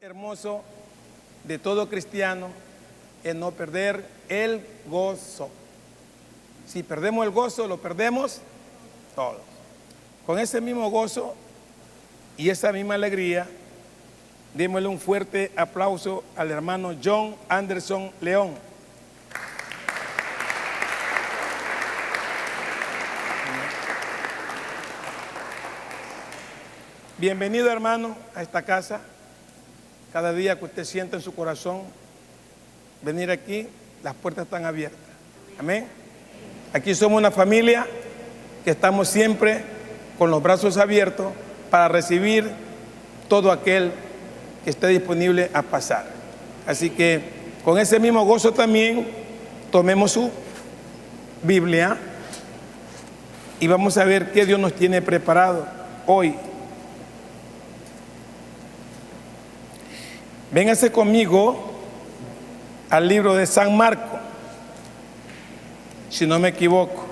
Hermoso de todo cristiano es no perder el gozo. Si perdemos el gozo, lo perdemos todo. Con ese mismo gozo y esa misma alegría, démosle un fuerte aplauso al hermano John Anderson León. Bienvenido, hermano, a esta casa. Cada día que usted sienta en su corazón venir aquí, las puertas están abiertas. Amén. Aquí somos una familia que estamos siempre con los brazos abiertos para recibir todo aquel que esté disponible a pasar. Así que con ese mismo gozo también tomemos su Biblia y vamos a ver qué Dios nos tiene preparado hoy. Véngase conmigo al libro de San Marcos, si no me equivoco.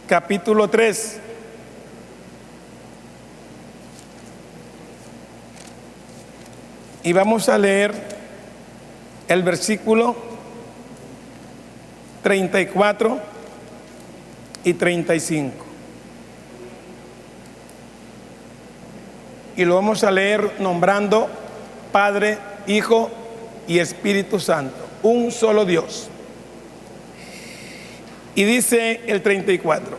Capítulo 3. Y vamos a leer el versículo 34 y 35. Y lo vamos a leer nombrando Padre, Hijo y Espíritu Santo, un solo Dios. Y dice el 34: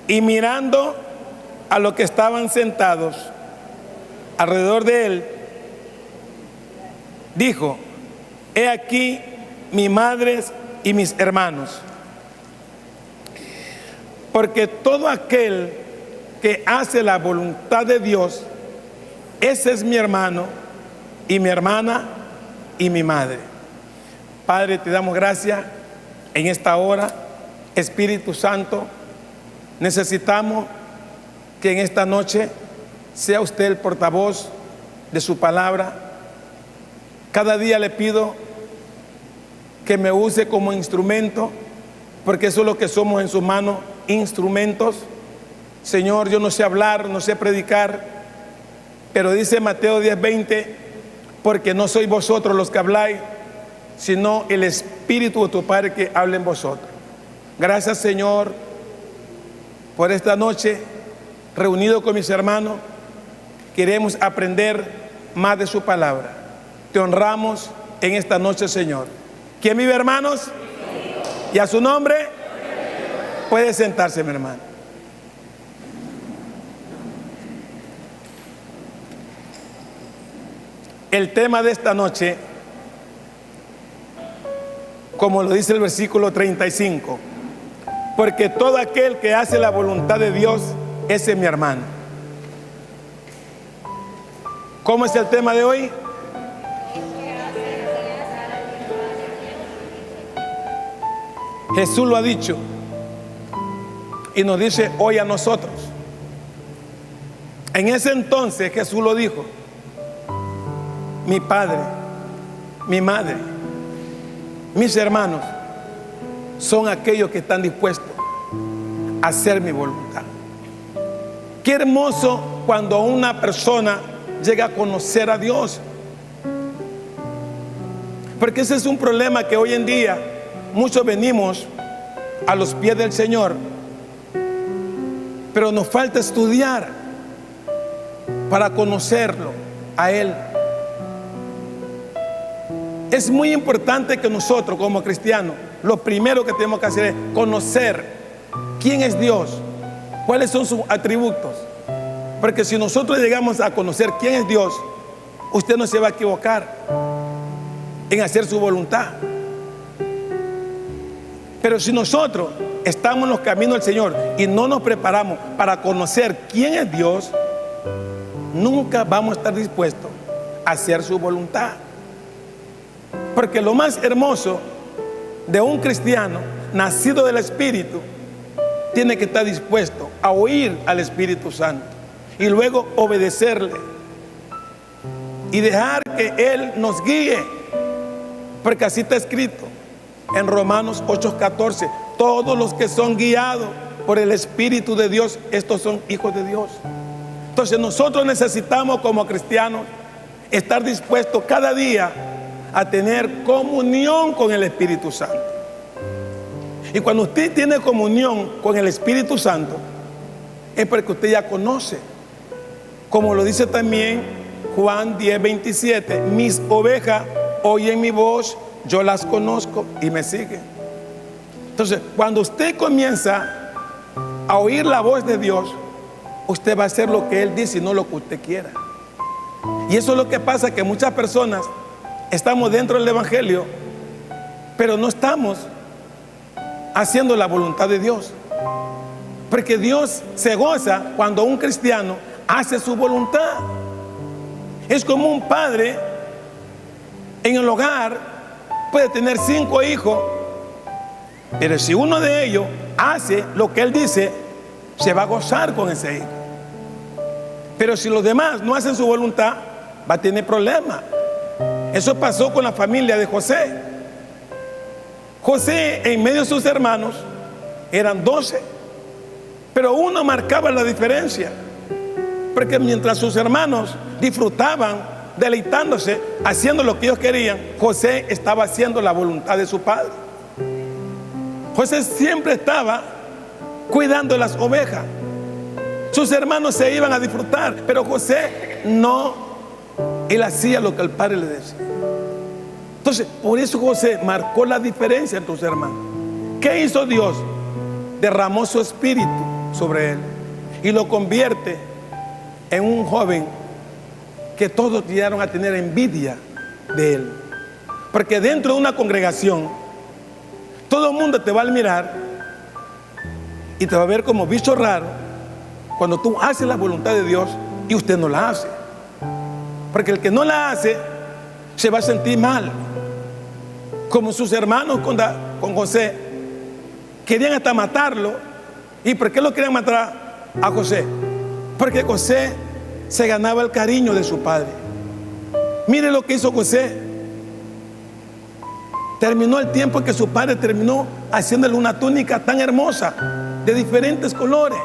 y mirando a los que estaban sentados alrededor de él, dijo: he aquí mi madre y mis hermanos. Porque todo aquel que hace la voluntad de Dios, ese es mi hermano y mi hermana y mi madre. Padre, te damos gracias en esta hora. Espíritu Santo, necesitamos que en esta noche sea usted el portavoz de su palabra. Cada día le pido que me use como instrumento, porque eso es lo que somos en sus manos, instrumentos. Señor, yo no sé hablar, no sé predicar, pero dice Mateo 10:20, porque no sois vosotros los que habláis, sino el Espíritu de tu Padre que habla en vosotros. Gracias, Señor, por esta noche, reunido con mis hermanos, queremos aprender más de su palabra. Te honramos en esta noche, Señor. ¿Quién vive, hermanos? Y a su nombre, puede sentarse, mi hermano. El tema de esta noche, como lo dice el versículo 35, porque todo aquel que hace la voluntad de Dios, ese es mi hermano. ¿Cómo es el tema de hoy? Jesús lo ha dicho y nos dice hoy a nosotros. En ese entonces Jesús lo dijo: mi padre, mi madre, mis hermanos son aquellos que están dispuestos a hacer mi voluntad. Qué hermoso cuando una persona llega a conocer a Dios, porque ese es un problema que hoy en día muchos venimos a los pies del Señor, pero nos falta estudiar para conocerlo a Él. Es muy importante que nosotros como cristianos, lo primero que tenemos que hacer es conocer quién es Dios, cuáles son sus atributos. Porque si nosotros llegamos a conocer quién es Dios, usted no se va a equivocar en hacer su voluntad. Pero si nosotros estamos en los caminos del Señor y no nos preparamos para conocer quién es Dios, nunca vamos a estar dispuestos a hacer su voluntad. Porque lo más hermoso de un cristiano nacido del Espíritu, tiene que estar dispuesto a oír al Espíritu Santo y luego obedecerle y dejar que Él nos guíe, porque así está escrito en Romanos 8:14: todos los que son guiados por el Espíritu de Dios, estos son hijos de Dios. Entonces nosotros necesitamos como cristianos estar dispuestos cada día a tener comunión con el Espíritu Santo. Y cuando usted tiene comunión con el Espíritu Santo, es porque usted ya conoce. Como lo dice también Juan 10:27, mis ovejas oyen mi voz, yo las conozco y me siguen. Entonces, cuando usted comienza a oír la voz de Dios, usted va a hacer lo que Él dice y no lo que usted quiera. Y eso es lo que pasa, que muchas personas estamos dentro del Evangelio, pero no estamos haciendo la voluntad de Dios. Porque Dios se goza cuando un cristiano hace su voluntad. Es como un padre en el hogar puede tener 5 hijos, pero si uno de ellos hace lo que él dice, se va a gozar con ese hijo. Pero si los demás no hacen su voluntad, va a tener problemas. Eso pasó con la familia de José. José, en medio de sus hermanos, eran 12, pero uno marcaba la diferencia, porque mientras sus hermanos disfrutaban, deleitándose, haciendo lo que ellos querían, José estaba haciendo la voluntad de su padre. José siempre estaba cuidando las ovejas. Sus hermanos se iban a disfrutar, pero José no. Él hacía lo que el padre le decía. Entonces, por eso José marcó la diferencia entre sus hermanos. ¿Qué hizo Dios? Derramó su espíritu sobre él y lo convierte en un joven que todos llegaron a tener envidia de él. Porque dentro de una congregación, todo el mundo te va a mirar y te va a ver como bicho raro cuando tú haces la voluntad de Dios y usted no la hace. Porque el que no la hace se va a sentir mal. Como sus hermanos con José querían hasta matarlo. ¿Y por qué lo querían matar a José? Porque José se ganaba el cariño de su padre. Mire lo que hizo José. Terminó el tiempo que su padre terminó haciéndole una túnica tan hermosa, de diferentes colores.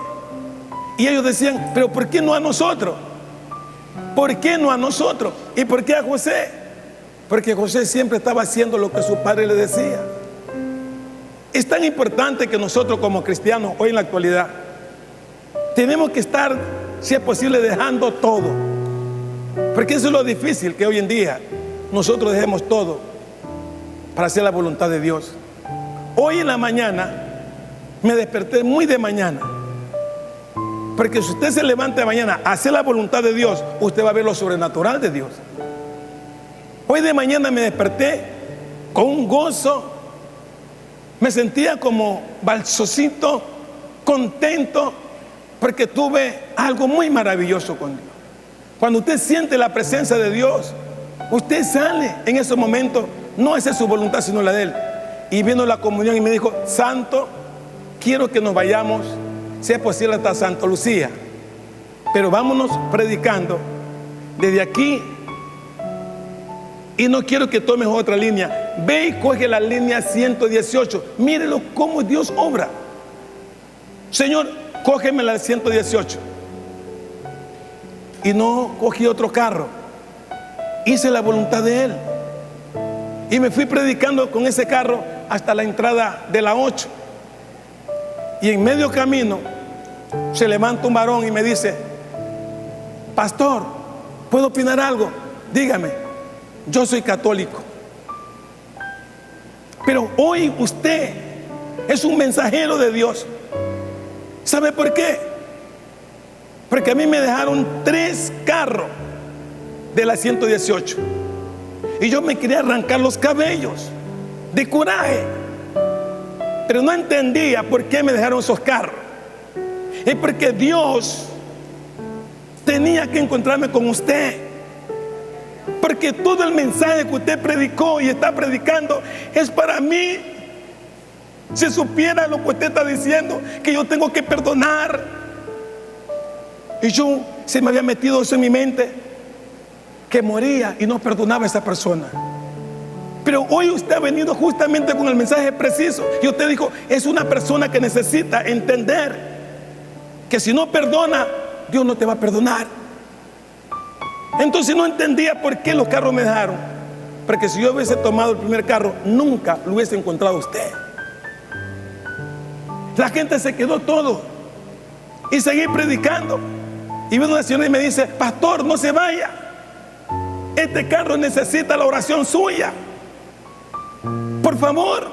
Y ellos decían, pero ¿por qué no a nosotros? ¿Por qué no a nosotros? ¿Y por qué a José? Porque José siempre estaba haciendo lo que su padre le decía. Es tan importante que nosotros como cristianos hoy en la actualidad tenemos que estar, si es posible, dejando todo. Porque eso es lo difícil, que hoy en día nosotros dejemos todo para hacer la voluntad de Dios. Hoy en la mañana me desperté muy de mañana, porque si usted se levanta de mañana a hacer la voluntad de Dios, usted va a ver lo sobrenatural de Dios. Hoy de mañana me desperté con un gozo. Me sentía como balsocito, contento, porque tuve algo muy maravilloso con Dios. Cuando usted siente la presencia de Dios, usted sale en ese momento, no hace su voluntad sino la de Él. Y vino la comunión y me dijo, Santo, quiero que nos vayamos, si es posible, hasta Santa Lucía, pero vámonos predicando desde aquí. Y no quiero que tomes otra línea. Ve y coge la línea 118. Mírelo cómo Dios obra. Señor, cógeme la 118. Y no cogí otro carro. Hice la voluntad de Él. Y me fui predicando con ese carro hasta la entrada de la 8. Y en medio camino se levanta un varón y me dice, pastor, ¿puedo opinar algo? Dígame. Yo soy católico, pero hoy usted es un mensajero de Dios. ¿Sabe por qué? Porque a mí me dejaron 3 carros de la 118 y yo me quería arrancar los cabellos de coraje, pero no entendía por qué me dejaron esos carros. Es porque Dios tenía que encontrarme con usted. Porque todo el mensaje que usted predicó y está predicando es para mí. Si supiera lo que usted está diciendo, que yo tengo que perdonar. Y yo se me había metido eso en mi mente, que moría y no perdonaba a esa persona. Pero hoy usted ha venido justamente con el mensaje preciso. Y usted dijo, es una persona que necesita entender que si no perdona, Dios no te va a perdonar. Entonces no entendía por qué los carros me dejaron. Porque si yo hubiese tomado el primer carro, nunca lo hubiese encontrado a usted. La gente se quedó todo. Y seguí predicando. Y viene una señora y me dice, pastor, no se vaya. Este carro necesita la oración suya. Por favor.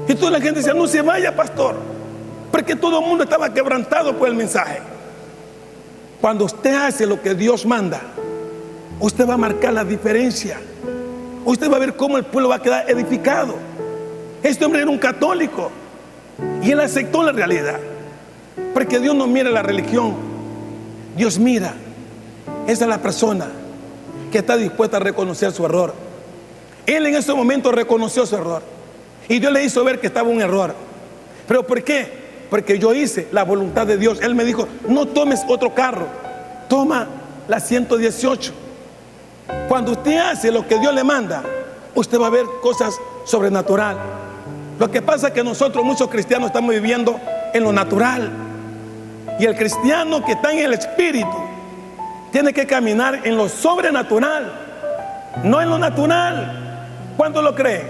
Y toda la gente decía, no se vaya, pastor. Porque todo el mundo estaba quebrantado por el mensaje. Cuando usted hace lo que Dios manda, usted va a marcar la diferencia. Usted va a ver cómo el pueblo va a quedar edificado. Este hombre era un católico y él aceptó la realidad. Porque Dios no mira la religión, Dios mira, esa es la persona que está dispuesta a reconocer su error. Él en ese momento reconoció su error y Dios le hizo ver que estaba un error. ¿Pero por qué? Porque yo hice la voluntad de Dios. Él me dijo, no tomes otro carro, toma la 118. Cuando usted hace lo que Dios le manda, usted va a ver cosas sobrenaturales. Lo que pasa es que nosotros, muchos cristianos, estamos viviendo en lo natural. Y el cristiano que está en el espíritu tiene que caminar en lo sobrenatural, no en lo natural. ¿Cuánto lo cree?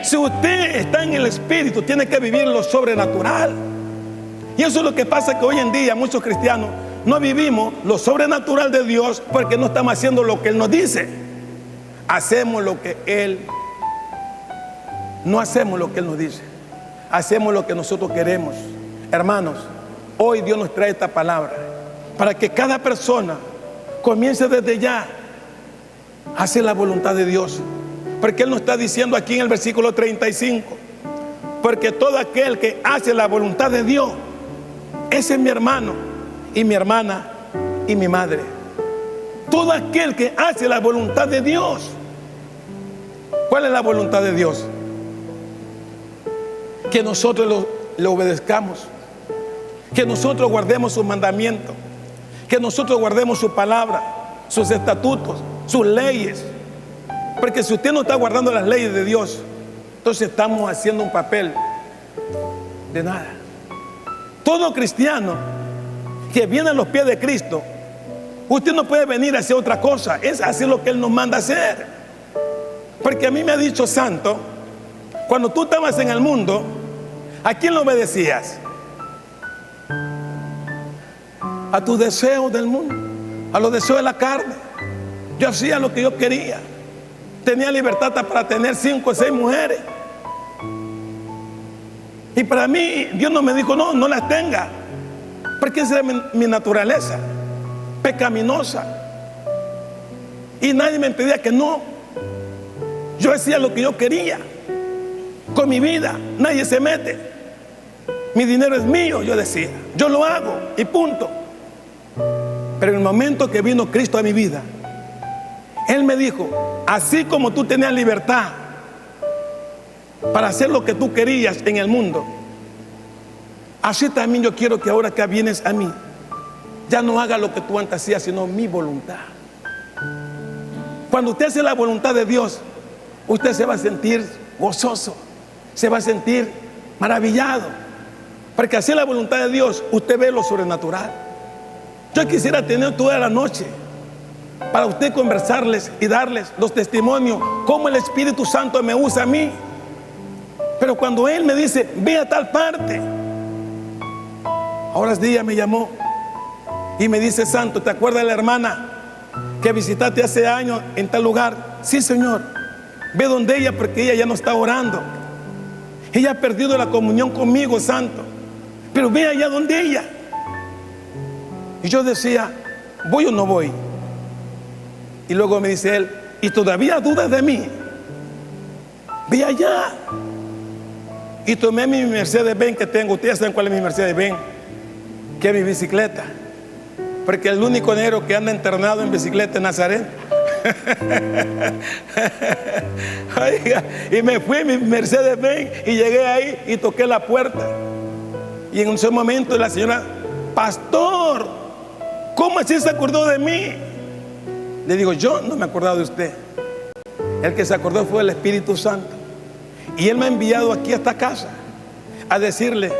Si usted está en el espíritu, tiene que vivir lo sobrenatural. Y eso es lo que pasa, que hoy en día muchos cristianos no vivimos lo sobrenatural de Dios porque no estamos haciendo lo que Él nos dice. Hacemos lo que Él, no hacemos lo que Él nos dice, hacemos lo que nosotros queremos. Hermanos, hoy Dios nos trae esta palabra para que cada persona comience desde ya a hacer la voluntad de Dios. Porque Él nos está diciendo aquí en el versículo 35, porque todo aquel que hace la voluntad de Dios, ese es mi hermano y mi hermana y mi madre. Todo aquel que hace la voluntad de Dios. ¿Cuál es la voluntad de Dios? Que nosotros le obedezcamos, que nosotros guardemos sus mandamientos, que nosotros guardemos su palabra, sus estatutos, sus leyes. Porque si usted no está guardando las leyes de Dios, entonces estamos haciendo un papel de nada. Todo cristiano que viene a los pies de Cristo, usted no puede venir a hacer otra cosa, es hacer lo que Él nos manda hacer. Porque a mí me ha dicho Santo, cuando tú estabas en el mundo, ¿a quién lo obedecías? A tus deseos del mundo, a los deseos de la carne. Yo hacía lo que yo quería. Tenía libertad para tener 5 o 6 mujeres. Y para mí, Dios no me dijo, no, no las tenga. Porque esa era mi naturaleza pecaminosa. Y nadie me impedía que no. Yo hacía lo que yo quería con mi vida, nadie se mete. Mi dinero es mío, yo decía, yo lo hago y punto. Pero en el momento que vino Cristo a mi vida, Él me dijo, así como tú tenías libertad para hacer lo que tú querías en el mundo, así también yo quiero que ahora que vienes a mí, ya no haga lo que tú antes hacías, sino mi voluntad. Cuando usted hace la voluntad de Dios, usted se va a sentir gozoso, se va a sentir maravillado. Porque hacer la voluntad de Dios, usted ve lo sobrenatural. Yo quisiera tener toda la noche para usted conversarles y darles los testimonios, cómo el Espíritu Santo me usa a mí. Pero cuando Él me dice, ve a tal parte, ahora día me llamó y me dice, Santo, ¿te acuerdas de la hermana que visitaste hace años en tal lugar? Sí, Señor. Ve donde ella, porque ella ya no está orando. Ella ha perdido la comunión conmigo, Santo. Pero ve allá donde ella. Y yo decía, ¿voy o no voy? Y luego me dice él, ¿y todavía dudas de mí? Ve allá. Y tomé mi Mercedes-Benz que tengo. Ustedes saben cuál es mi Mercedes-Benz, que es mi bicicleta. Porque el único negro que anda internado en bicicleta es Nazaret. Oiga, y me fui en mi Mercedes-Benz y llegué ahí y toqué la puerta. Y en ese momento la señora, pastor, ¿cómo así se acordó de mí? Le digo, yo no me he acordado de usted. El que se acordó fue el Espíritu Santo. Y Él me ha enviado aquí a esta casa a decirle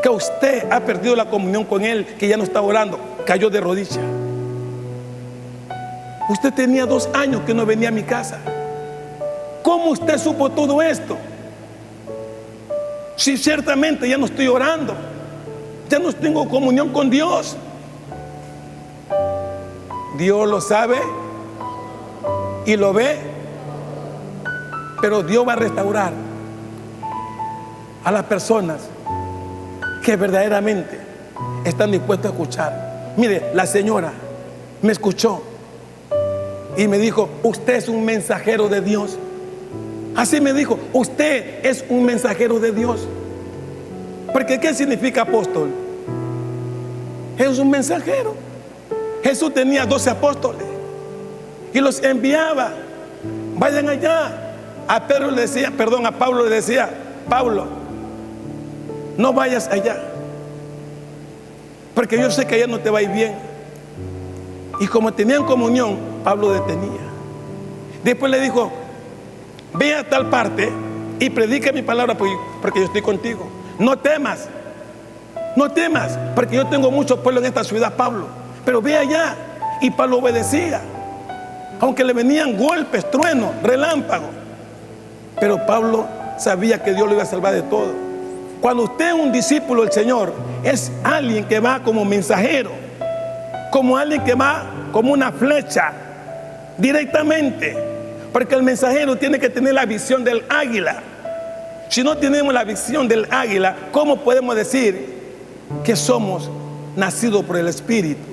que usted ha perdido la comunión con Él, que ya no está orando, cayó de rodillas. Usted tenía 2 años que no venía a mi casa. ¿Cómo usted supo todo esto? Si ciertamente ya no estoy orando, ya no tengo comunión con Dios. Dios lo sabe y lo ve, pero Dios va a restaurar a las personas que verdaderamente están dispuestas a escuchar. Mire, la señora me escuchó y me dijo: usted es un mensajero de Dios. Así me dijo: usted es un mensajero de Dios. Porque ¿qué significa apóstol? Es un mensajero. Jesús tenía 12 apóstoles y los enviaba: vayan allá. A Pedro le decía, a Pablo le decía: Pablo, no vayas allá, porque yo sé que allá no te va a ir bien. Y como tenían comunión, Pablo detenía. Después le dijo: ve a tal parte y predica mi palabra, porque yo estoy contigo. No temas, no temas, porque yo tengo mucho pueblo en esta ciudad, Pablo. Pero ve allá. Y Pablo obedecía, aunque le venían golpes, truenos, relámpagos. Pero Pablo sabía que Dios lo iba a salvar de todo. Cuando usted es un discípulo del Señor, es alguien que va como mensajero, como alguien que va como una flecha directamente, porque el mensajero tiene que tener la visión del águila. Si no tenemos la visión del águila, ¿cómo podemos decir que somos nacidos por el Espíritu?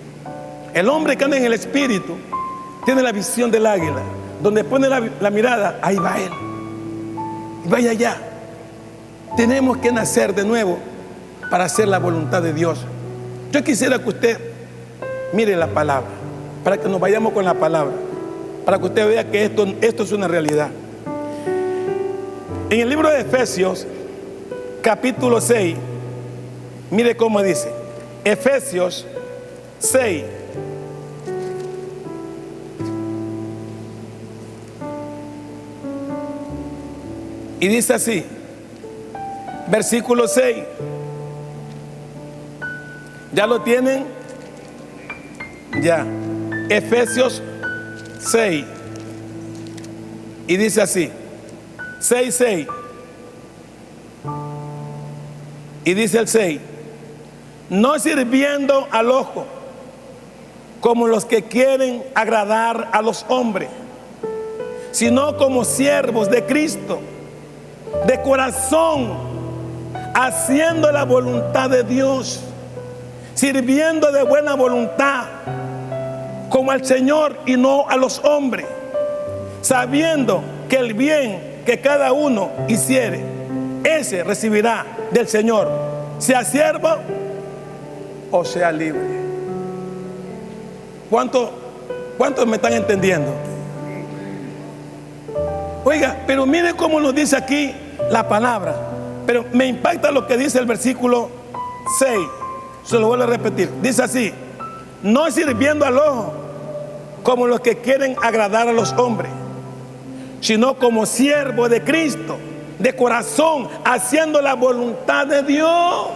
El hombre que anda en el Espíritu tiene la visión del águila. Donde pone la mirada, ahí va él. Y vaya allá. Tenemos que nacer de nuevo para hacer la voluntad de Dios. Yo quisiera que usted mire la palabra, para que nos vayamos con la palabra, para que usted vea que esto es una realidad. En el libro de Efesios, capítulo 6, mire cómo dice. Efesios 6. Y dice así, versículo 6. ¿Ya lo tienen? Ya. Efesios 6. Y dice así, 6:6. Y dice el 6: no sirviendo al ojo como los que quieren agradar a los hombres, sino como siervos de Cristo, de corazón, haciendo la voluntad de Dios, sirviendo de buena voluntad, como al Señor y no a los hombres, sabiendo que el bien que cada uno hiciere, ese recibirá del Señor, sea siervo o sea libre. ¿Cuántos me están entendiendo? Oiga, pero mire cómo nos dice aquí la palabra. Pero me impacta lo que dice el versículo 6. Se lo vuelvo a repetir. Dice así: no sirviendo al ojo como los que quieren agradar a los hombres, sino como siervo de Cristo, de corazón, haciendo la voluntad de Dios.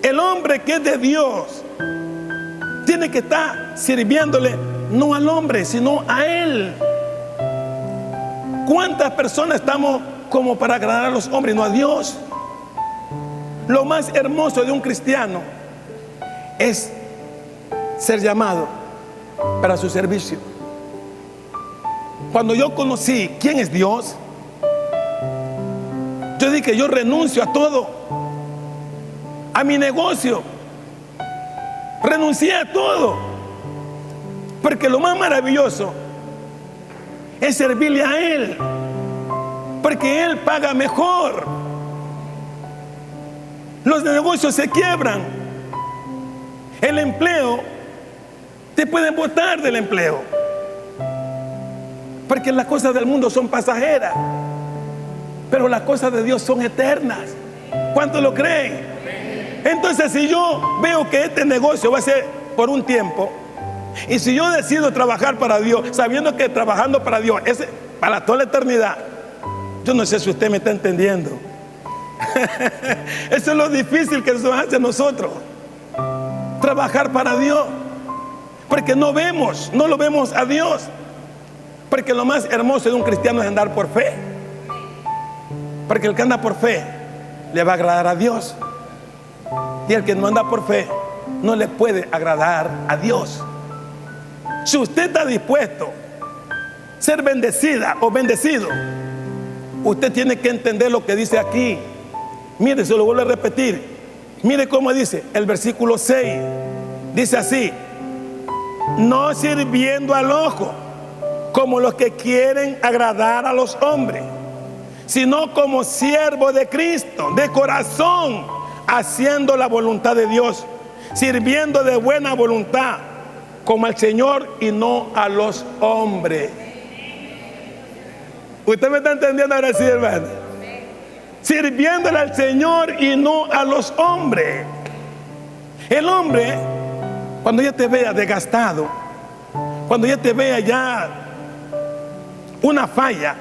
El hombre que es de Dios tiene que estar sirviéndole no al hombre, sino a Él. ¿Cuántas personas estamos como para agradar a los hombres y no a Dios? Lo más hermoso de un cristiano es ser llamado para su servicio. Cuando yo conocí quién es Dios, yo dije: yo renuncio a todo, a mi negocio, renuncié a todo, porque lo más maravilloso es servirle a Él, porque Él paga mejor. Los negocios se quiebran, el empleo, te pueden botar del empleo, porque las cosas del mundo son pasajeras, pero las cosas de Dios son eternas. ¿Cuántos lo creen? Entonces, si yo veo que este negocio va a ser por un tiempo, Y si yo decido trabajar para Dios, sabiendo que trabajando para Dios es para toda la eternidad, yo no sé si usted me está entendiendo. Eso es lo difícil que nos hace a nosotros, trabajar para Dios, porque no lo vemos a Dios. Porque lo más hermoso de un cristiano es andar por fe, porque el que anda por fe le va a agradar a Dios, y el que no anda por fe no le puede agradar a Dios. Si usted está dispuesto a ser bendecida o bendecido, usted tiene que entender lo que dice aquí. Mire, se lo vuelvo a repetir. Mire cómo dice el versículo 6. Dice así: no sirviendo al ojo como los que quieren agradar a los hombres, sino como siervo de Cristo, de corazón, haciendo la voluntad de Dios, sirviendo de buena voluntad, como al Señor y no a los hombres. ¿Usted me está entendiendo ahora sí, hermano? Sirviéndole al Señor y no a los hombres. El hombre, cuando ya te vea desgastado, cuando ya te vea ya una falla,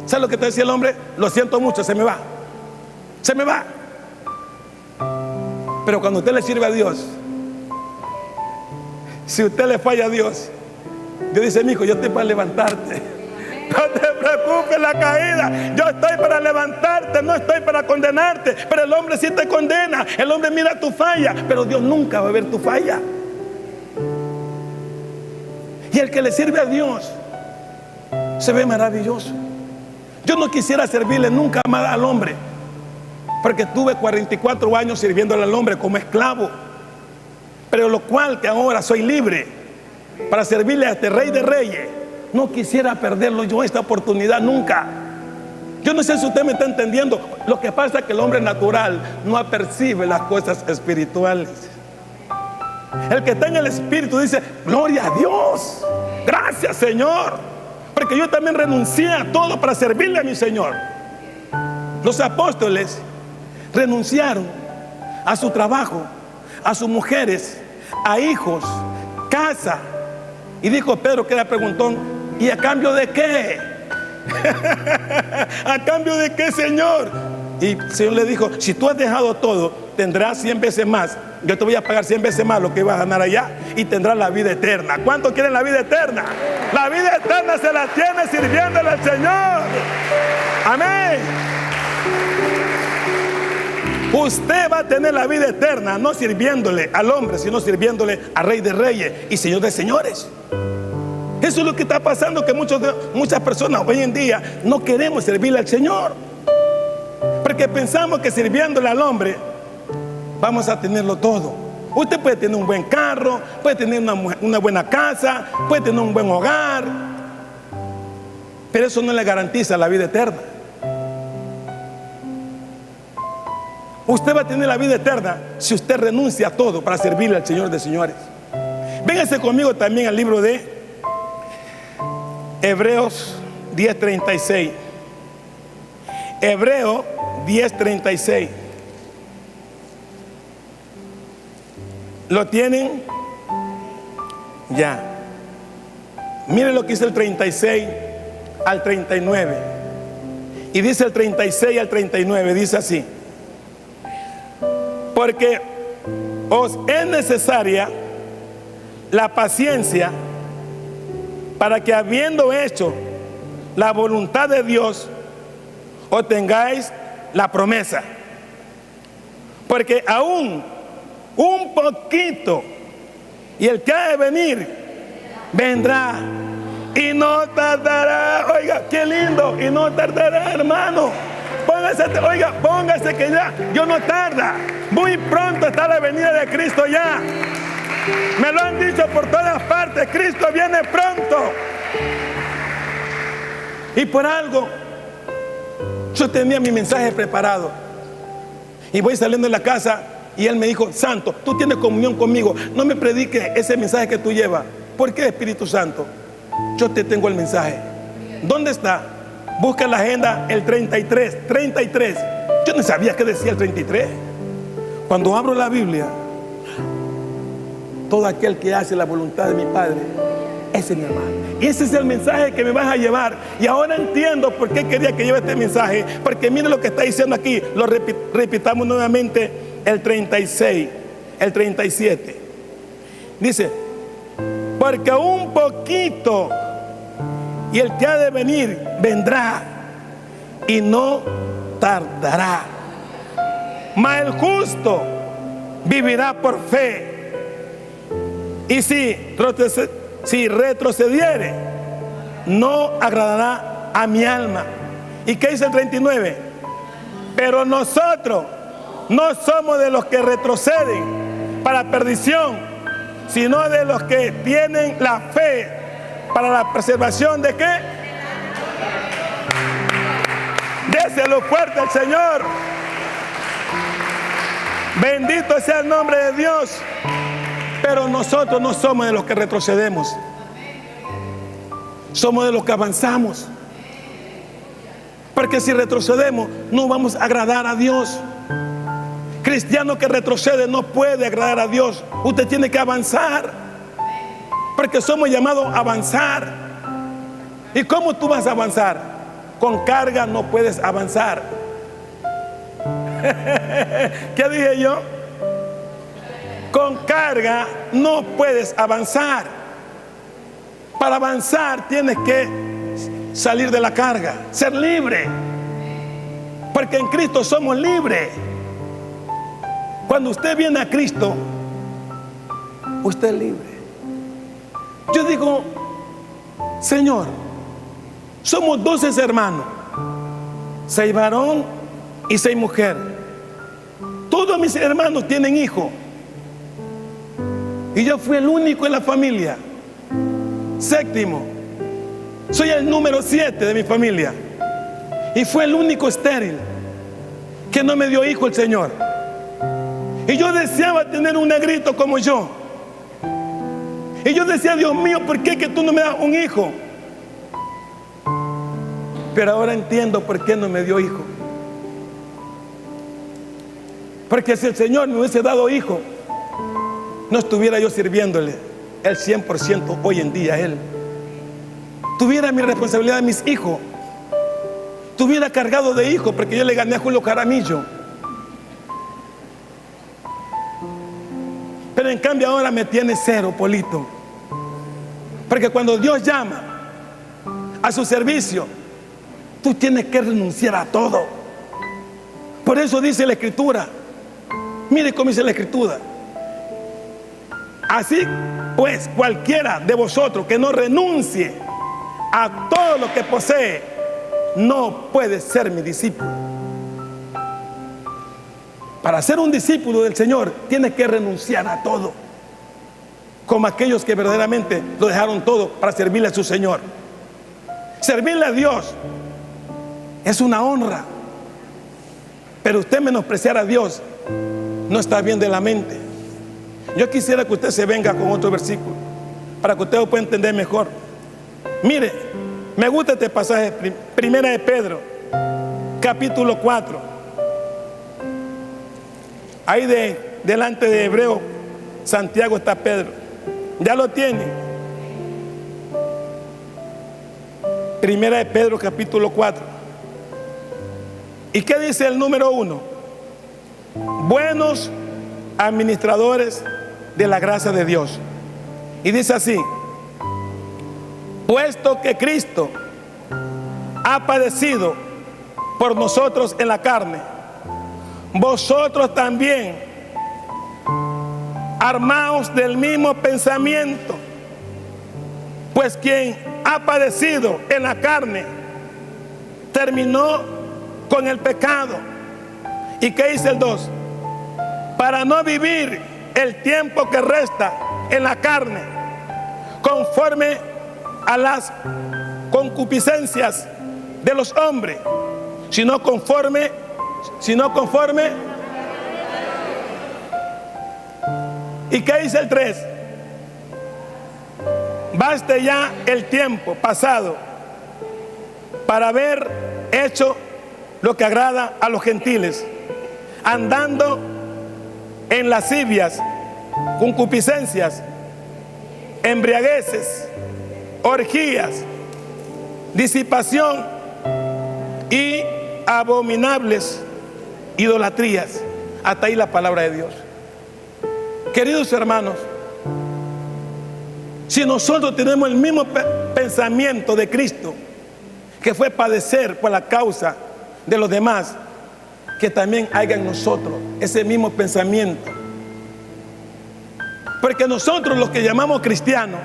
¿sabe lo que te decía el hombre? Lo siento mucho, se me va. Se me va. Pero cuando usted le sirve a Dios, si usted le falla a Dios, Dios dice: mi hijo, yo estoy para levantarte. No te preocupes la caída, yo estoy para levantarte, no estoy para condenarte. Pero el hombre sí te condena, el hombre mira tu falla, pero Dios nunca va a ver tu falla. Y el que le sirve a Dios se ve maravilloso. Yo no quisiera servirle nunca más al hombre, porque tuve 44 años sirviéndole al hombre como esclavo, pero lo cual que ahora soy libre para servirle a este Rey de Reyes. No quisiera perderlo yo esta oportunidad nunca. Yo no sé si usted me está entendiendo. Lo que pasa es que el hombre natural no apercibe las cosas espirituales. El que está en el espíritu dice: gloria a Dios, gracias Señor, porque yo también renuncié a todo para servirle a mi Señor. Los apóstoles renunciaron a su trabajo, a sus mujeres, a hijos, casa. Y dijo Pedro, que era preguntón: ¿y a cambio de qué? ¿A cambio de qué, Señor? Y el Señor le dijo: si tú has dejado todo, tendrás 100 veces más. Yo te voy a pagar 100 veces más lo que ibas a ganar allá, y tendrás la vida eterna. ¿Cuántos quieren la vida eterna? La vida eterna se la tiene sirviéndole al Señor. Amén. Usted va a tener la vida eterna no sirviéndole al hombre, sino sirviéndole al Rey de Reyes y Señor de Señores. Eso es lo que está pasando, que muchas personas hoy en día no queremos servirle al Señor, porque pensamos que sirviéndole al hombre vamos a tenerlo todo. Usted puede tener un buen carro, puede tener una buena casa, puede tener un buen hogar, pero eso no le garantiza la vida eterna. Usted va a tener la vida eterna si usted renuncia a todo para servirle al Señor de Señores. Véngase conmigo también al libro de Hebreos 10:36. Hebreo 10:36. ¿Lo tienen? Ya. Miren lo que dice el 36 al 39. Y dice el 36 al 39, dice así: porque os es necesaria la paciencia, para que, habiendo hecho la voluntad de Dios, obtengáis la promesa. Porque aún un poquito, y el que ha de venir vendrá y no tardará. Oiga, qué lindo, y no tardará, hermano. Póngase que ya Dios no tarda. Muy pronto está la venida de Cristo ya. Me lo han dicho por todas partes: Cristo viene pronto. Y por algo yo tenía mi mensaje preparado, y voy saliendo de la casa y él me dijo: Santo, tú tienes comunión conmigo, no me prediques ese mensaje que tú llevas. ¿Por qué, Espíritu Santo? Yo te tengo el mensaje. ¿Dónde está? Busca en la agenda el 33. Yo no sabía qué decía el 33. Cuando abro la Biblia, todo aquel que hace la voluntad de mi Padre, ese es mi hermano. Y ese es el mensaje que me vas a llevar. Y ahora entiendo por qué quería que lleve este mensaje. Porque mire lo que está diciendo aquí. Lo repitamos nuevamente, el 36, el 37. Dice: porque un poquito, y el que ha de venir vendrá, y no tardará. Mas el justo vivirá por fe. Y si retrocediere, no agradará a mi alma. ¿Y qué dice el 39? Pero nosotros no somos de los que retroceden para perdición, sino de los que tienen la fe para la preservación de ¿qué? Déselo fuerte al Señor. Bendito sea el nombre de Dios. Pero nosotros no somos de los que retrocedemos, somos de los que avanzamos. Porque si retrocedemos, no vamos a agradar a Dios. Cristiano que retrocede no puede agradar a Dios. Usted tiene que avanzar, porque somos llamados a avanzar. ¿Y cómo tú vas a avanzar? Con carga no puedes avanzar. ¿Qué dije yo? Con carga no puedes avanzar. Para avanzar tienes que salir de la carga, ser libre. Porque en Cristo somos libres. Cuando usted viene a Cristo, usted es libre. Yo digo: Señor, somos 12 hermanos, 6 varón y 6 mujer. Todos mis hermanos tienen hijos, y yo fui el único en la familia, 7º. Soy el número 7 de mi familia, y fue el único estéril que no me dio hijo el Señor. Y yo deseaba tener un negrito como yo. Y yo decía: Dios mío, ¿por qué que tú no me das un hijo? Pero ahora entiendo por qué no me dio hijo. Porque si el Señor me hubiese dado hijo, no estuviera yo sirviéndole el 100% hoy en día a Él. Tuviera mi responsabilidad de mis hijos, tuviera cargado de hijos, porque yo le gané a Julio Jaramillo. Pero en cambio ahora me tiene 0, Polito. Porque cuando Dios llama a su servicio, tú tienes que renunciar a todo. Por eso dice la Escritura, mire cómo dice la Escritura: así pues, cualquiera de vosotros que no renuncie a todo lo que posee, no puede ser mi discípulo. Para ser un discípulo del Señor, tienes que renunciar a todo, como aquellos que verdaderamente lo dejaron todo para servirle a su Señor. Servirle a Dios es una honra, pero usted menospreciar a Dios no está bien de la mente. Yo quisiera que usted se venga con otro versículo para que usted lo pueda entender mejor. Mire, me gusta este pasaje, Primera de Pedro, capítulo 4. Ahí delante de Hebreo, Santiago está Pedro. ¿Ya lo tiene? Primera de Pedro, capítulo 4. ¿Y qué dice el número 1? Buenos administradores de la gracia de Dios. Y dice así: puesto que Cristo ha padecido por nosotros en la carne, vosotros también armaos del mismo pensamiento. Pues quien ha padecido en la carne terminó con el pecado. ¿Y qué dice el 2? Para no vivir el tiempo que resta en la carne conforme a las concupiscencias de los hombres, sino conforme. ¿Y qué dice el 3? Baste ya el tiempo pasado para haber hecho lo que agrada a los gentiles, andando en lascivias, concupiscencias, embriagueces, orgías, disipación y abominables idolatrías. Hasta ahí la palabra de Dios. Queridos hermanos, si nosotros tenemos el mismo pensamiento de Cristo, que fue padecer por la causa de los demás, que también haya en nosotros ese mismo pensamiento. Porque nosotros, los que llamamos cristianos,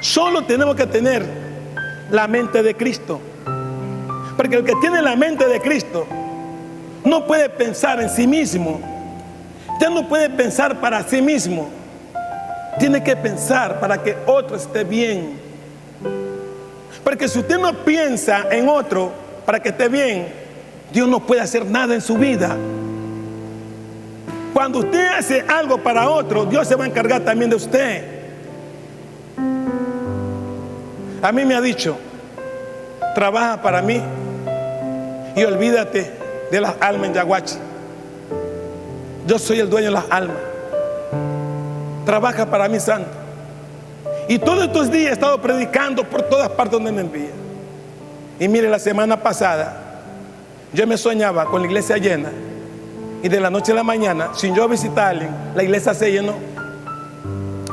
solo tenemos que tener la mente de Cristo. Porque el que tiene la mente de Cristo no puede pensar en sí mismo, ya no puede pensar para sí mismo, tiene que pensar para que otro esté bien. Porque si usted no piensa en otro para que esté bien, Dios no puede hacer nada en su vida. Cuando usted hace algo para otro, Dios se va a encargar también de usted. A mí me ha dicho: trabaja para mí y olvídate de las almas en Yaguachi. Yo soy el dueño de las almas. Trabaja para mí, santo. Y todos estos días he estado predicando por todas partes donde me envía. Y mire, la semana pasada yo me soñaba con la iglesia llena, y de la noche a la mañana, sin yo visitar a alguien, la iglesia se llenó.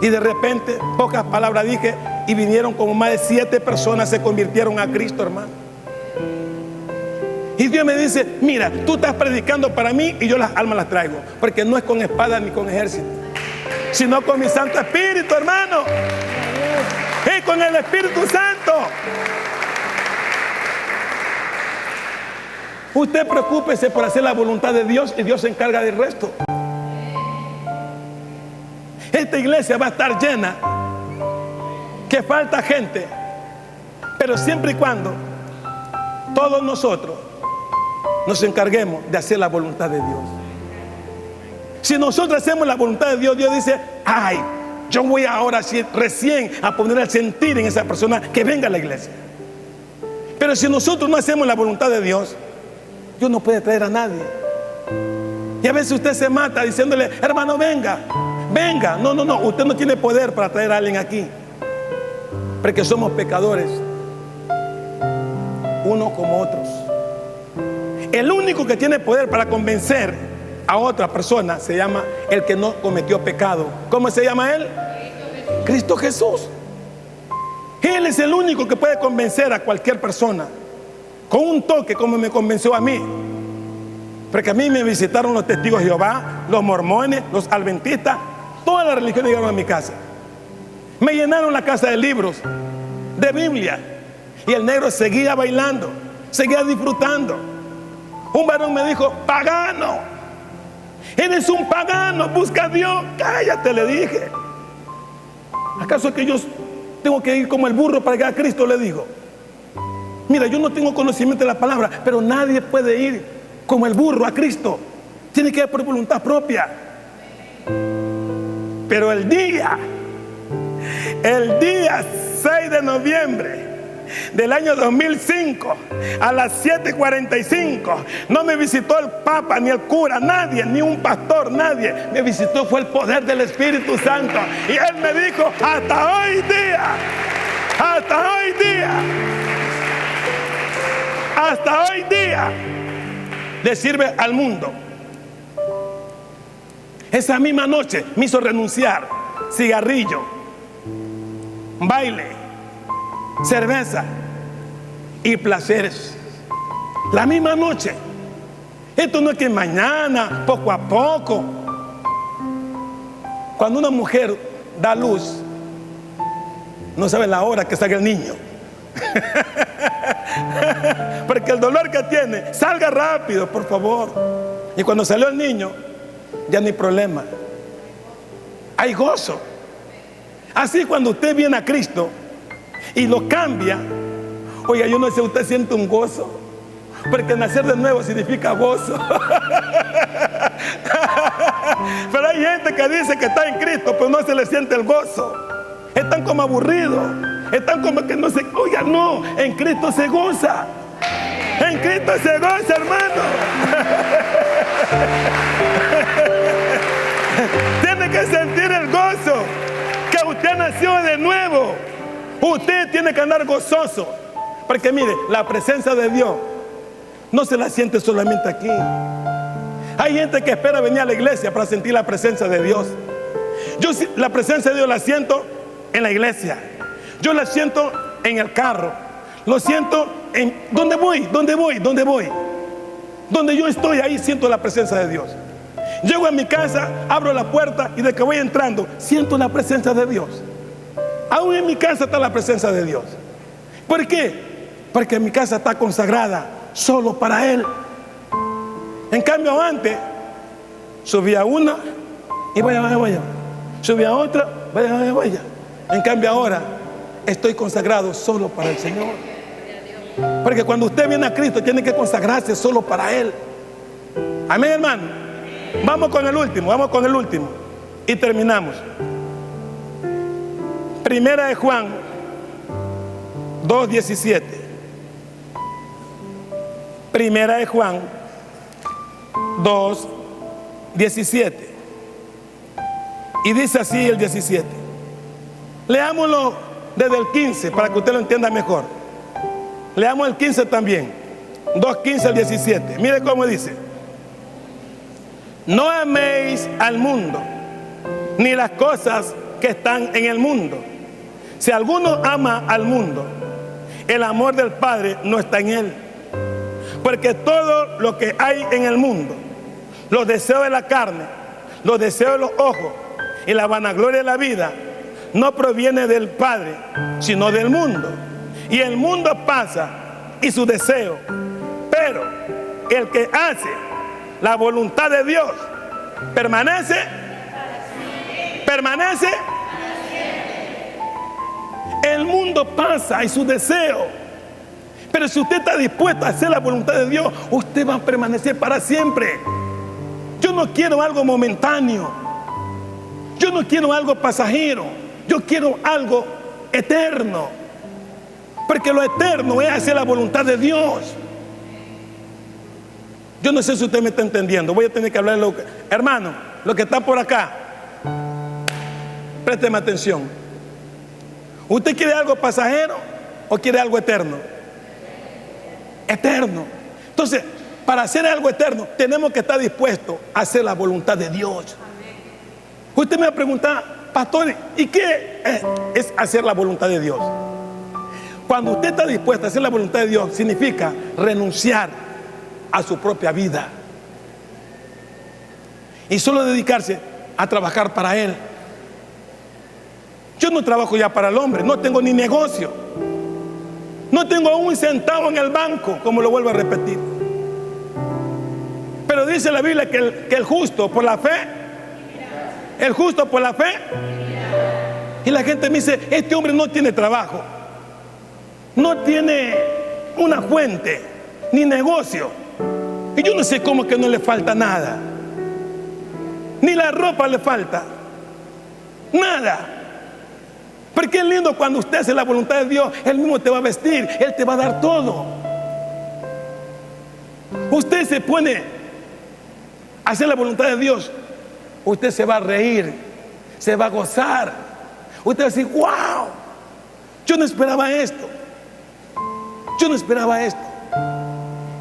Y de repente, pocas palabras dije, y vinieron como más de 7 personas, se convirtieron a Cristo, hermano. Y Dios me dice: mira, tú estás predicando para mí y yo las almas las traigo, porque no es con espada ni con ejército, sino con mi Santo Espíritu, hermano, y con el Espíritu Santo. Usted preocúpese por hacer la voluntad de Dios y Dios se encarga del resto. Esta iglesia va a estar llena, que falta gente, pero siempre y cuando todos nosotros nos encarguemos de hacer la voluntad de Dios. Si nosotros hacemos la voluntad de Dios, Dios dice: ay, yo voy ahora recién a poner el sentir en esa persona que venga a la iglesia. Pero si nosotros no hacemos la voluntad de Dios, Dios no puede traer a nadie. Y a veces usted se mata diciéndole: hermano, venga, venga. No, usted no tiene poder para traer a alguien aquí, porque somos pecadores, unos como otros. El único que tiene poder para convencer a otra persona se llama el que no cometió pecado. ¿Cómo se llama él? Cristo Jesús. Él es el único que puede convencer a cualquier persona con un toque, como me convenció a mí. Porque a mí me visitaron los testigos de Jehová, los mormones, los adventistas, todas las religiones llegaron a mi casa. Me llenaron la casa de libros, de Biblia, y el negro seguía bailando, seguía disfrutando. Un varón me dijo: pagano, eres un pagano, busca a Dios. Cállate, le dije. ¿Acaso es que yo tengo que ir como el burro para llegar a Cristo? Le digo: mira, yo no tengo conocimiento de la palabra, pero nadie puede ir como el burro a Cristo. Tiene que ir por voluntad propia. Pero el día 6 de noviembre del año 2005, a las 7:45, no me visitó el Papa, ni el cura, nadie, ni un pastor, nadie. Me visitó fue el poder del Espíritu Santo. Y él me dijo: hasta hoy día, le sirve al mundo. Esa misma noche me hizo renunciar cigarrillo, baile, cerveza y placeres. La misma noche. Esto no es que mañana, poco a poco. Cuando una mujer da luz, no sabe la hora que salga el niño. Porque el dolor que tiene, salga rápido, por favor. Y cuando salió el niño, ya no hay problema, hay gozo. Así, cuando usted viene a Cristo y lo cambia, oiga, yo no sé, usted siente un gozo, porque nacer de nuevo significa gozo. Pero hay gente que dice que está en Cristo, pero no se le siente el gozo. Están como aburridos, están como que no se... Oiga, no, en Cristo se goza. En Cristo se goza, hermano. Tiene que ser Usted tiene que andar gozoso, porque mire, la presencia de Dios no se la siente solamente aquí. Hay gente que espera venir a la iglesia para sentir la presencia de Dios. Yo la presencia de Dios la siento en la iglesia. Yo la siento en el carro. Lo siento en donde voy. Donde yo estoy, ahí siento la presencia de Dios. Llego a mi casa, abro la puerta y de que voy entrando, siento la presencia de Dios. Aún en mi casa está la presencia de Dios. ¿Por qué? Porque mi casa está consagrada solo para Él. En cambio antes, subía una y vaya. Subía otra, vaya. En cambio ahora, estoy consagrado solo para el Señor. Porque cuando usted viene a Cristo, tiene que consagrarse solo para Él. Amén, hermano. Vamos con el último. Y terminamos. Primera de Juan 2:17. Primera de Juan 2:17. Y dice así el 17. Leámoslo desde el 15 para que usted lo entienda mejor. Leamos el 15 también. 2:15 al 17. Mire cómo dice: no améis al mundo, ni las cosas que están en el mundo. Si alguno ama al mundo, el amor del Padre no está en él. Porque todo lo que hay en el mundo, los deseos de la carne, los deseos de los ojos y la vanagloria de la vida, no proviene del Padre, sino del mundo. Y el mundo pasa y su deseo, pero el que hace la voluntad de Dios permanece. El mundo pasa y su deseo, pero si usted está dispuesto a hacer la voluntad de Dios, usted va a permanecer para siempre. Yo no quiero algo momentáneo, yo no quiero algo pasajero, yo quiero algo eterno, porque lo eterno es hacer la voluntad de Dios. Yo no sé si usted me está entendiendo. Voy a tener que hablarle. Hermano, lo que está por acá, présteme atención. ¿Usted quiere algo pasajero o quiere algo eterno? Eterno. Entonces, para hacer algo eterno, tenemos que estar dispuestos a hacer la voluntad de Dios. Usted me va a preguntar, pastor, ¿y qué es hacer la voluntad de Dios? Cuando usted está dispuesto a hacer la voluntad de Dios, significa renunciar a su propia vida y solo dedicarse a trabajar para Él. Yo no trabajo ya para el hombre, no tengo ni negocio, no tengo un centavo en el banco, como lo vuelvo a repetir. Pero dice la Biblia que el justo por la fe, y la gente me dice, este hombre no tiene trabajo, no tiene una fuente ni negocio, y yo no sé cómo que no le falta nada, ni la ropa le falta, nada. Porque es lindo cuando usted hace la voluntad de Dios, Él mismo te va a vestir, Él te va a dar todo. Usted se pone a hacer la voluntad de Dios, usted se va a reír, se va a gozar, usted va a decir, wow, yo no esperaba esto,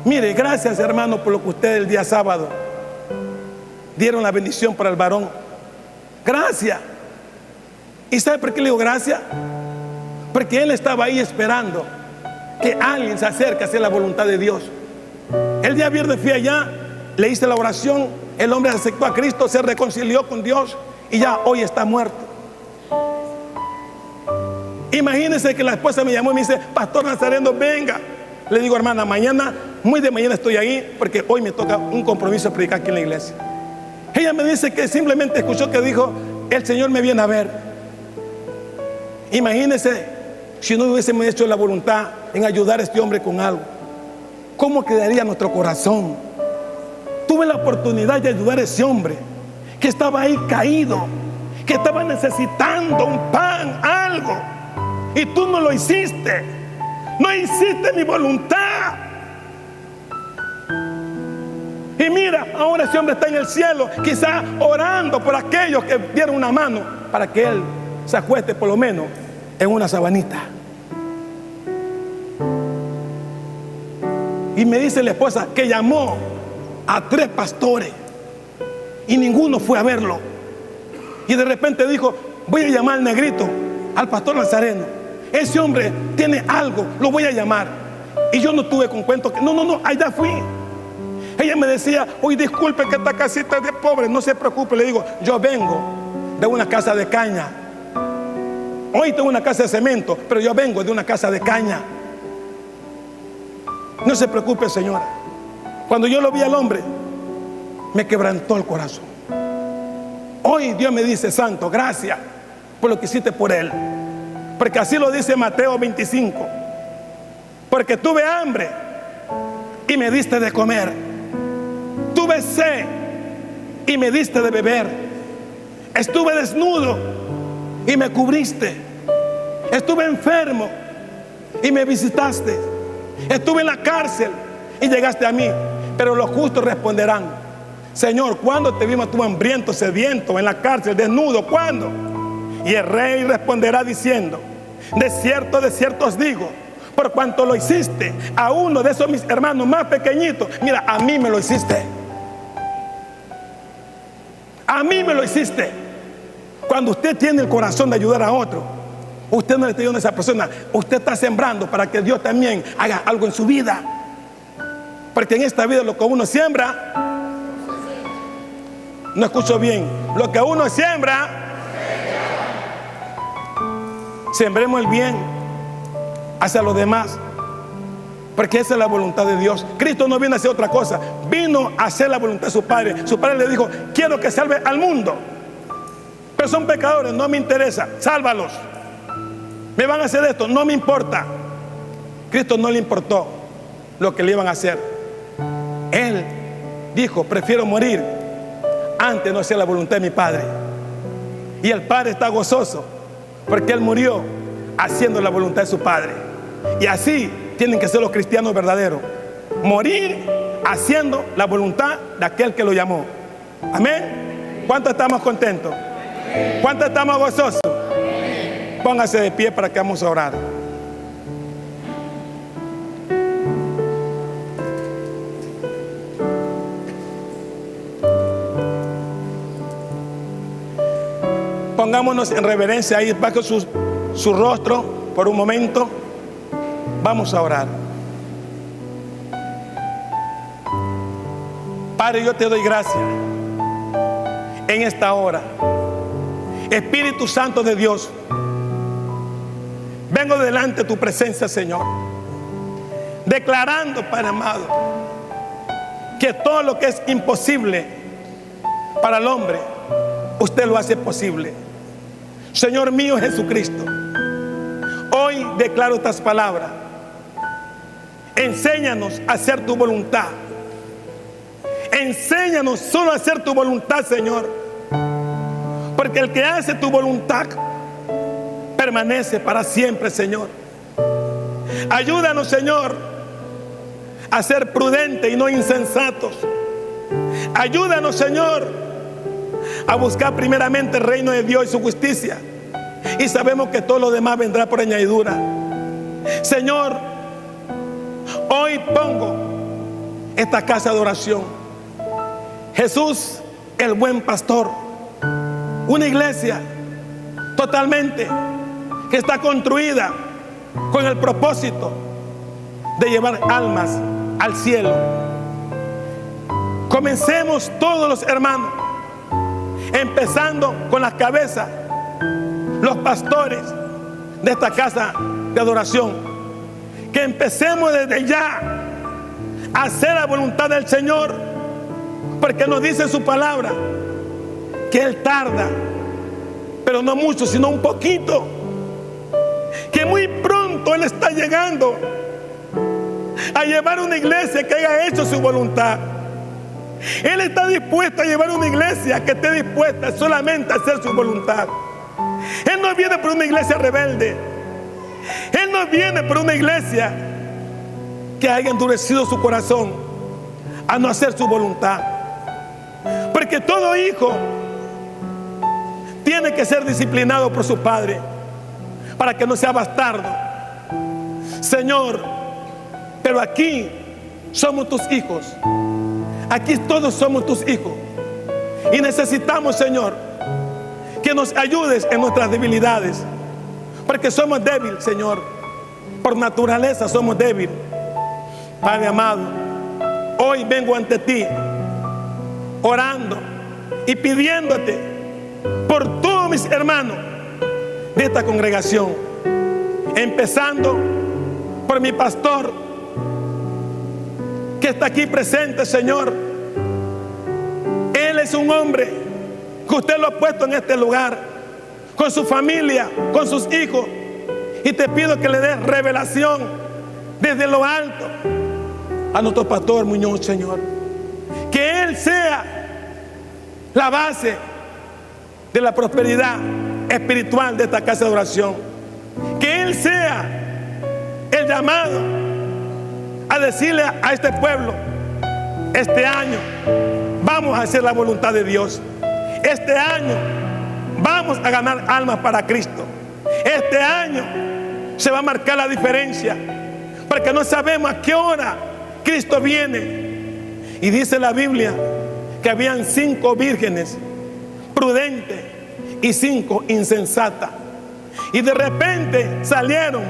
Mire, gracias hermano por lo que ustedes el día sábado dieron la bendición para el varón. Gracias. ¿Y sabe por qué le digo gracias? Porque él estaba ahí esperando que alguien se acerque a hacer la voluntad de Dios. El día viernes fui allá, le hice la oración, el hombre aceptó a Cristo, se reconcilió con Dios y ya hoy está muerto. Imagínense que la esposa me llamó y me dice, pastor Nazareno, venga. Le digo, hermana, mañana, muy de mañana estoy ahí porque hoy me toca un compromiso de predicar aquí en la iglesia. Ella me dice que simplemente escuchó que dijo, el Señor me viene a ver. Imagínense si no hubiésemos hecho la voluntad en ayudar a este hombre con algo, ¿cómo quedaría nuestro corazón? Tuve la oportunidad de ayudar a ese hombre que estaba ahí caído, que estaba necesitando un pan, algo, y tú no lo hiciste, no hiciste mi voluntad. Y mira, ahora ese hombre está en el cielo, quizás orando por aquellos que dieron una mano para que él se acueste por lo menos en una sabanita. Y me dice la esposa que llamó a 3 pastores y ninguno fue a verlo. Y de repente dijo: voy a llamar al negrito, al pastor Nazareno. Ese hombre tiene algo, lo voy a llamar. Y yo no tuve con cuento que no, allá fui. Ella me decía: uy, disculpe que esta casita es de pobre, no se preocupe. Le digo: yo vengo de una casa de caña. Hoy tengo una casa de cemento, pero yo vengo de una casa de caña. No se preocupe, señora. Cuando yo lo vi al hombre, me quebrantó el corazón. Hoy Dios me dice: santo, gracias por lo que hiciste por él. Porque así lo dice Mateo 25. Porque tuve hambre y me diste de comer. Tuve sed y me diste de beber. Estuve desnudo y me cubriste. Estuve enfermo y me visitaste. Estuve en la cárcel y llegaste a mí. Pero los justos responderán: Señor, ¿cuándo te vimos tú hambriento, sediento, en la cárcel, desnudo? ¿Cuándo? Y el rey responderá diciendo: de cierto os digo, por cuanto lo hiciste a uno de esos mis hermanos más pequeñitos, mira, a mí me lo hiciste. A mí me lo hiciste. Cuando usted tiene el corazón de ayudar a otro, usted no le está ayudando a esa persona, usted está sembrando para que Dios también haga algo en su vida. Porque en esta vida lo que uno siembra, no escucho bien, lo que uno siembra, sembremos el bien hacia los demás, porque esa es la voluntad de Dios. Cristo no vino a hacer otra cosa, vino a hacer la voluntad de su Padre. Su Padre le dijo: quiero que salve al mundo, pero son pecadores, no me interesa, sálvalos. Me van a hacer esto, no me importa. Cristo no le importó lo que le iban a hacer. Él dijo: prefiero morir antes de no hacer la voluntad de mi Padre. Y el Padre está gozoso porque Él murió haciendo la voluntad de su Padre. Y así tienen que ser los cristianos verdaderos: morir haciendo la voluntad de aquel que lo llamó. Amén. ¿Cuántos estamos contentos? ¿Cuántos estamos gozosos? Póngase de pie para que vamos a orar. Pongámonos en reverencia ahí bajo su rostro por un momento. Vamos a orar. Padre, yo te doy gracias en esta hora. Espíritu Santo de Dios, vengo delante de tu presencia, Señor, declarando, Padre amado, que todo lo que es imposible para el hombre, usted lo hace posible. Señor mío Jesucristo, hoy declaro estas palabras. Enséñanos a hacer tu voluntad. Enséñanos solo a hacer tu voluntad, Señor. Porque el que hace tu voluntad permanece para siempre, Señor. Ayúdanos, Señor, a ser prudentes y no insensatos. Ayúdanos, Señor, a buscar primeramente el reino de Dios y su justicia. Y sabemos que todo lo demás vendrá por añadidura. Señor, hoy pongo esta casa de oración. Jesús, el buen pastor. Una iglesia totalmente que está construida con el propósito de llevar almas al cielo. Comencemos todos los hermanos, empezando con las cabezas, los pastores de esta casa de adoración, que empecemos desde ya a hacer la voluntad del Señor, porque nos dice su palabra que Él tarda, pero no mucho, sino un poquito, que muy pronto Él está llegando a llevar una iglesia que haya hecho su voluntad. Él está dispuesto a llevar una iglesia que esté dispuesta solamente a hacer su voluntad. Él no viene por una iglesia rebelde. Él no viene por una iglesia que haya endurecido su corazón a no hacer su voluntad. Porque todo hijo tiene que ser disciplinado por su padre para que no sea bastardo. Señor, pero aquí somos tus hijos. Aquí todos somos tus hijos. Y necesitamos, Señor, que nos ayudes en nuestras debilidades. Porque somos débiles, Señor. Por naturaleza somos débiles. Padre amado, hoy vengo ante ti, orando y pidiéndote por todos mis hermanos de esta congregación. Empezando por mi pastor, que está aquí presente, Señor. Él es un hombre que usted lo ha puesto en este lugar, con su familia, con sus hijos. Y te pido que le des revelación desde lo alto a nuestro pastor Muñoz, Señor. Que Él sea la base de la prosperidad espiritual de esta casa de oración. Que Él sea el llamado a decirle a este pueblo: este año vamos a hacer la voluntad de Dios. Este año vamos a ganar almas para Cristo. Este año se va a marcar la diferencia, porque no sabemos a qué hora Cristo viene. Y dice la Biblia que habían 5 vírgenes prudentes y 5 insensatas. Y de repente salieron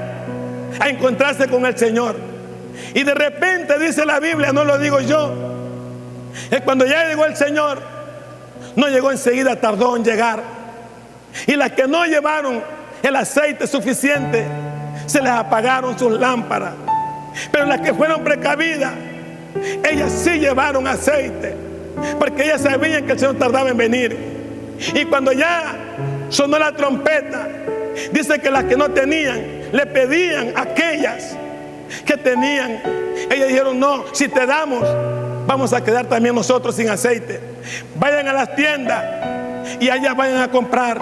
a encontrarse con el Señor. Y de repente dice la Biblia, no lo digo yo, es cuando ya llegó el Señor, no llegó enseguida, tardó en llegar. Y las que no llevaron el aceite suficiente, se les apagaron sus lámparas. Pero las que fueron precavidas, ellas sí llevaron aceite, porque ellas sabían que el Señor tardaba en venir. Y cuando ya sonó la trompeta, dice que las que no tenían, le pedían a aquellas que tenían. Ellas dijeron: no, si te damos, vamos a quedar también nosotros sin aceite. Vayan a las tiendas y allá vayan a comprar.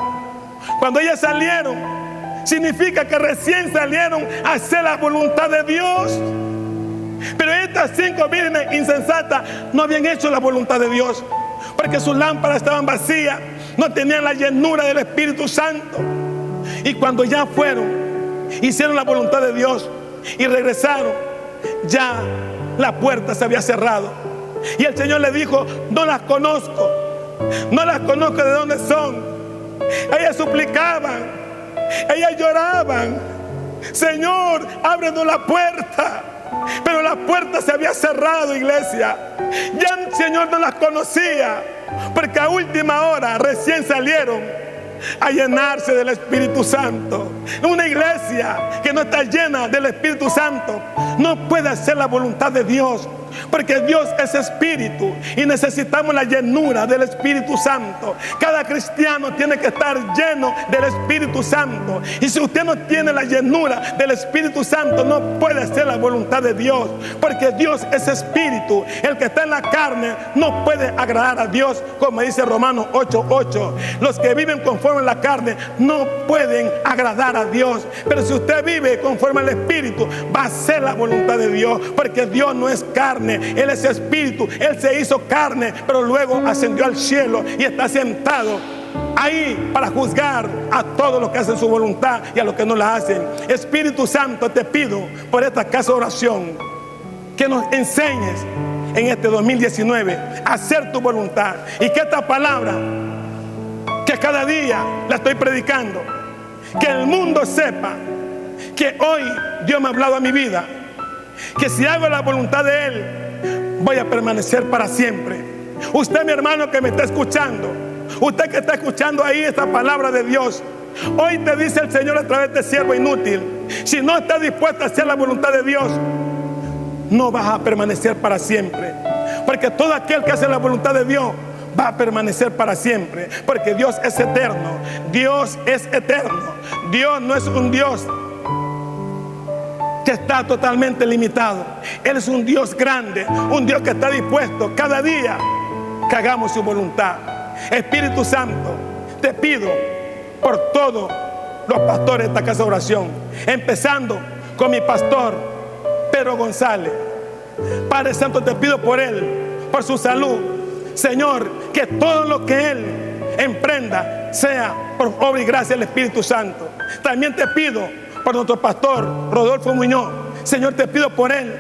Cuando ellas salieron, significa que recién salieron a hacer la voluntad de Dios. Pero estas 5 vírgenes insensatas no habían hecho la voluntad de Dios, porque sus lámparas estaban vacías, no tenían la llenura del Espíritu Santo. Y cuando ya fueron, hicieron la voluntad de Dios y regresaron, ya la puerta se había cerrado. Y el Señor le dijo: no las conozco, no las conozco de dónde son. Ellas suplicaban, ellas lloraban: Señor, ábrenos la puerta. Pero la puerta se había cerrado, iglesia. Ya el Señor no las conocía, porque a última hora recién salieron a llenarse del Espíritu Santo. Una iglesia que no está llena del Espíritu Santo no puede hacer la voluntad de Dios, porque Dios es espíritu y necesitamos la llenura del Espíritu Santo. Cada cristiano tiene que estar lleno del Espíritu Santo. Y si usted no tiene la llenura del Espíritu Santo, no puede hacer la voluntad de Dios, porque Dios es espíritu. El que está en la carne no puede agradar a Dios, como dice Romanos 8:8. Los que viven conforme a la carne no pueden agradar a Dios. Pero si usted vive conforme al Espíritu, va a hacer la voluntad de Dios, porque Dios no es carne, Él es espíritu. Él se hizo carne, pero luego ascendió al cielo y está sentado ahí para juzgar a todos los que hacen su voluntad y a los que no la hacen. Espíritu Santo, te pido por esta casa de oración que nos enseñes en este 2019 a hacer tu voluntad, y que esta palabra, que cada día la estoy predicando, que el mundo sepa que hoy Dios me ha hablado a mi vida, que si hago la voluntad de Él, voy a permanecer para siempre. Usted, mi hermano, que me está escuchando, usted que está escuchando ahí esta palabra de Dios, hoy te dice el Señor a través de siervo inútil: si no estás dispuesto a hacer la voluntad de Dios, no vas a permanecer para siempre. Porque todo aquel que hace la voluntad de Dios va a permanecer para siempre, porque Dios es eterno. Dios es eterno. Dios no es un Dios que está totalmente limitado. Él es un Dios grande, un Dios que está dispuesto cada día que hagamos su voluntad. Espíritu Santo, te pido por todos los pastores de esta casa de oración, empezando con mi pastor Pedro González. Padre Santo, te pido por él, por su salud. Señor, que todo lo que él emprenda sea por obra y gracia del Espíritu Santo. También te pido por nuestro pastor Rodolfo Muñoz. Señor, te pido por él,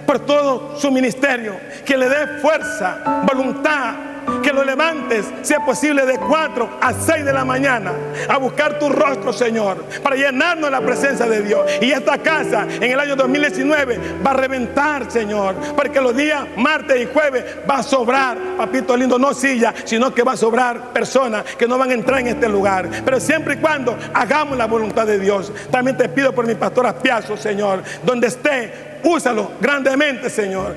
por todo su ministerio, que le dé fuerza, voluntad, que lo levantes, si es posible, de 4 a 6 de la mañana a buscar tu rostro, Señor, para llenarnos de la presencia de Dios. Y esta casa en el año 2019 va a reventar, Señor, porque los días martes y jueves va a sobrar, papito lindo, no silla, sino que va a sobrar personas que no van a entrar en este lugar, pero siempre y cuando hagamos la voluntad de Dios. También te pido por mi pastor Aspiazo, Señor, donde esté, úsalo grandemente, Señor.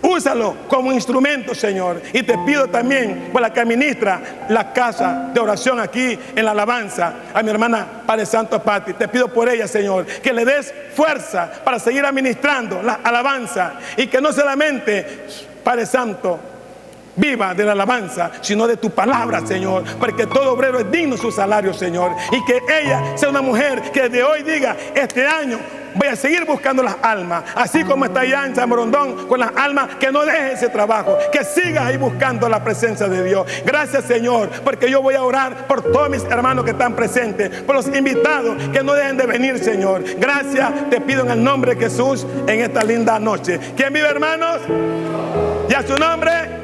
Úsalo como instrumento, Señor. Y te pido también por la que administra la casa de oración aquí en la alabanza, a mi hermana Padre Santo Pati. Te pido por ella, Señor, que le des fuerza para seguir administrando la alabanza. Y que no solamente, Padre Santo, viva de la alabanza, sino de tu palabra, Señor, porque todo obrero es digno de su salario, Señor. Y que ella sea una mujer que desde hoy diga: este año voy a seguir buscando las almas, así como está allá en San Borondón con las almas, que no deje ese trabajo, que siga ahí buscando la presencia de Dios. Gracias, Señor, porque yo voy a orar por todos mis hermanos que están presentes, por los invitados que no dejen de venir, Señor. Gracias, te pido en el nombre de Jesús en esta linda noche. ¿Quién vive, hermanos? ¿Y a su nombre?